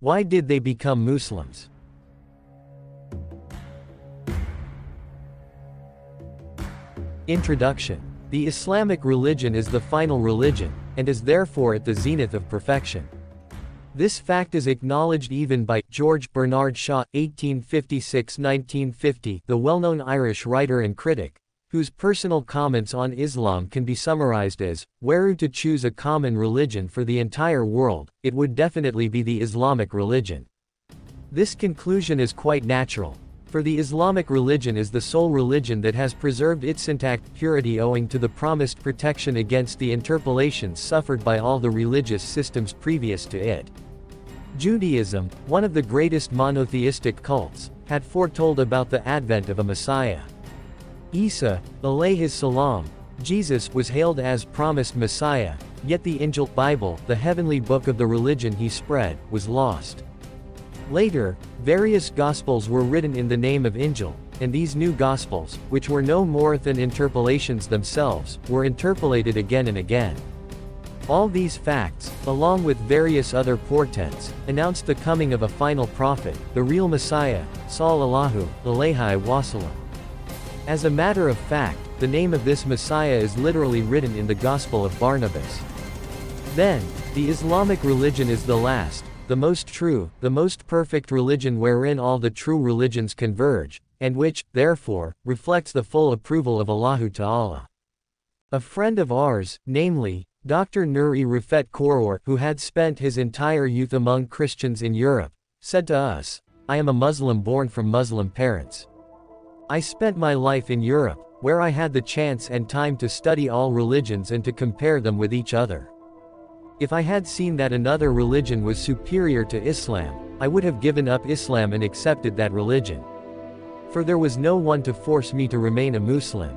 Why did they become Muslims? Introduction. The Islamic religion is the final religion, and is therefore at the zenith of perfection. This fact is acknowledged even by George Bernard Shaw (1856–1950), the well-known Irish writer and critic, whose personal comments on Islam can be summarized as, "Were to choose a common religion for the entire world, it would definitely be the Islamic religion." This conclusion is quite natural, for the Islamic religion is the sole religion that has preserved its intact purity owing to the promised protection against the interpolations suffered by all the religious systems previous to it. Judaism, one of the greatest monotheistic cults, had foretold about the advent of a Messiah. Isa, alayhi salam, Jesus, was hailed as promised Messiah, yet the Injil, Bible, the heavenly book of the religion he spread, was lost. Later, various Gospels were written in the name of Injil, and these new Gospels, which were no more than interpolations themselves, were interpolated again and again. All these facts, along with various other portents, announced the coming of a final prophet, the real Messiah, sallallahu alayhi wasallam. As a matter of fact, the name of this Messiah is literally written in the Gospel of Barnabas. Then, the Islamic religion is the last, the most true, the most perfect religion wherein all the true religions converge, and which, therefore, reflects the full approval of Allahu Ta'ala. A friend of ours, namely, Dr. Nuri Rafet Koror, who had spent his entire youth among Christians in Europe, said to us, "I am a Muslim born from Muslim parents. I spent my life in Europe, where I had the chance and time to study all religions and to compare them with each other. If I had seen that another religion was superior to Islam, I would have given up Islam and accepted that religion. For there was no one to force me to remain a Muslim.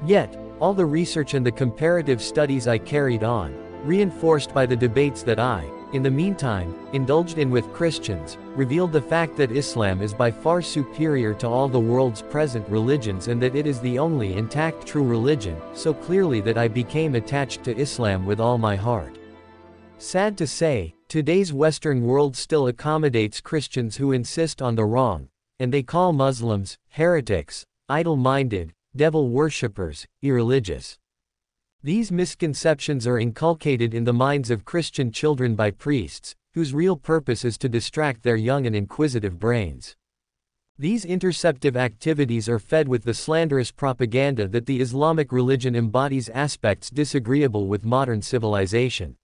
Yet, all the research and the comparative studies I carried on, reinforced by the debates that I, in the meantime, indulged in with Christians, revealed the fact that Islam is by far superior to all the world's present religions and that it is the only intact true religion, so clearly that I became attached to Islam with all my heart." Sad to say, today's Western world still accommodates Christians who insist on the wrong, and they call Muslims heretics, idle-minded, devil worshippers, irreligious. These misconceptions are inculcated in the minds of Christian children by priests, whose real purpose is to distract their young and inquisitive brains. These interceptive activities are fed with the slanderous propaganda that the Islamic religion embodies aspects disagreeable with modern civilization.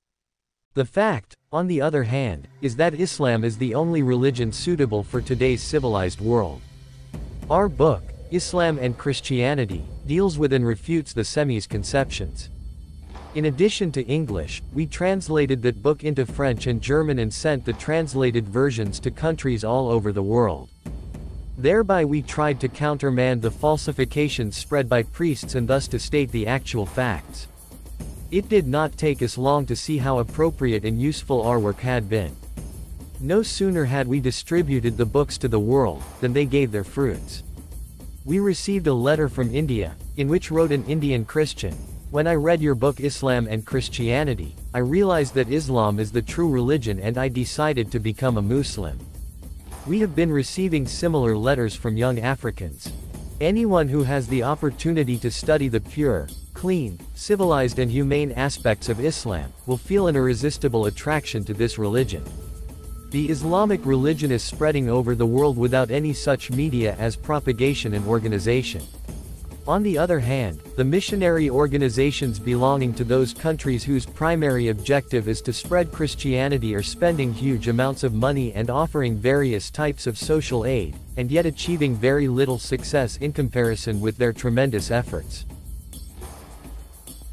The fact, on the other hand, is that Islam is the only religion suitable for today's civilized world. Our book, Islam and Christianity, deals with and refutes the Semi's conceptions. In addition to English, we translated that book into French and German and sent the translated versions to countries all over the world. Thereby we tried to countermand the falsifications spread by priests and thus to state the actual facts. It did not take us long to see how appropriate and useful our work had been. No sooner had we distributed the books to the world, than they gave their fruits. We received a letter from India, in which wrote an Indian Christian, "When I read your book Islam and Christianity, I realized that Islam is the true religion and I decided to become a Muslim." We have been receiving similar letters from young Africans. Anyone who has the opportunity to study the pure, clean, civilized and humane aspects of Islam, will feel an irresistible attraction to this religion. The Islamic religion is spreading over the world without any such media as propagation and organization. On the other hand, the missionary organizations belonging to those countries whose primary objective is to spread Christianity are spending huge amounts of money and offering various types of social aid, and yet achieving very little success in comparison with their tremendous efforts.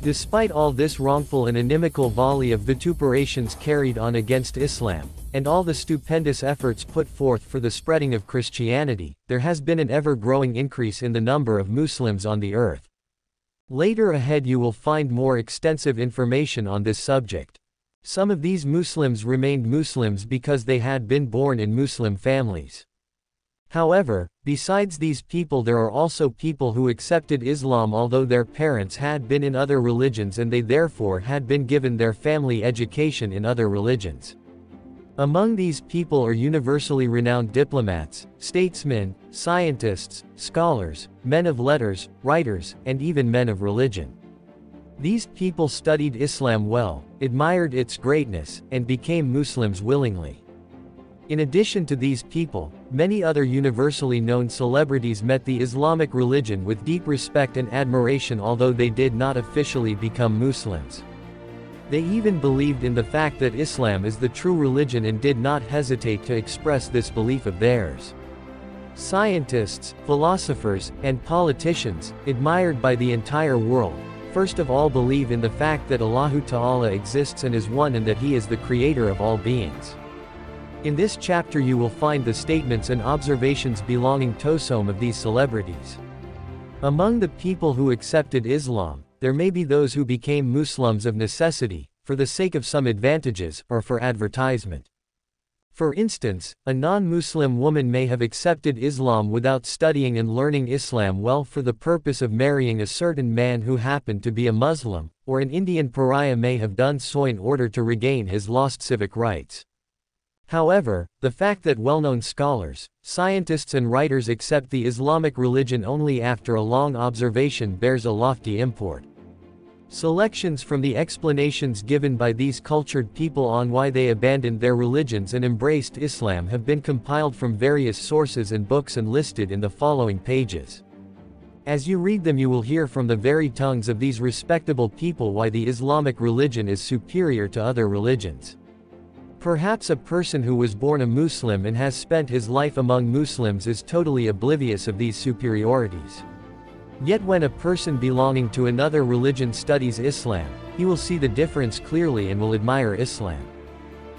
Despite all this wrongful and inimical volley of vituperations carried on against Islam, and all the stupendous efforts put forth for the spreading of Christianity, there has been an ever-growing increase in the number of Muslims on the earth. Later ahead you will find more extensive information on this subject. Some of these Muslims remained Muslims because they had been born in Muslim families. However, besides these people there are also people who accepted Islam although their parents had been in other religions and they therefore had been given their family education in other religions. Among these people are universally renowned diplomats, statesmen, scientists, scholars, men of letters, writers, and even men of religion. These people studied Islam well, admired its greatness, and became Muslims willingly. In addition to these people, many other universally known celebrities met the Islamic religion with deep respect and admiration, although they did not officially become Muslims. They even believed in the fact that Islam is the true religion and did not hesitate to express this belief of theirs. Scientists, philosophers, and politicians, admired by the entire world, first of all believe in the fact that Allahu Ta'ala exists and is one and that He is the creator of all beings. In this chapter you will find the statements and observations belonging to some of these celebrities. Among the people who accepted Islam, there may be those who became Muslims of necessity, for the sake of some advantages, or for advertisement. For instance, a non-Muslim woman may have accepted Islam without studying and learning Islam well for the purpose of marrying a certain man who happened to be a Muslim, or an Indian pariah may have done so in order to regain his lost civic rights. However, the fact that well-known scholars, scientists and writers accept the Islamic religion only after a long observation bears a lofty import. Selections from the explanations given by these cultured people on why they abandoned their religions and embraced Islam have been compiled from various sources and books and listed in the following pages. As you read them you will hear from the very tongues of these respectable people why the Islamic religion is superior to other religions. Perhaps a person who was born a Muslim and has spent his life among Muslims is totally oblivious of these superiorities. Yet when a person belonging to another religion studies Islam, he will see the difference clearly and will admire Islam.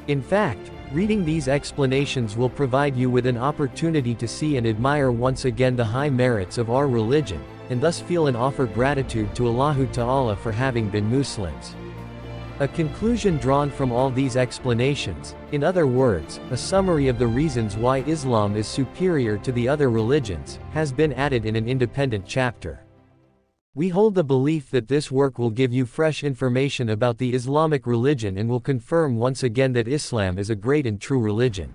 In fact, reading these explanations will provide you with an opportunity to see and admire once again the high merits of our religion, and thus feel and offer gratitude to Allahu Ta'ala for having been Muslims. A conclusion drawn from all these explanations, in other words, a summary of the reasons why Islam is superior to the other religions, has been added in an independent chapter. We hold the belief that this work will give you fresh information about the Islamic religion and will confirm once again that Islam is a great and true religion.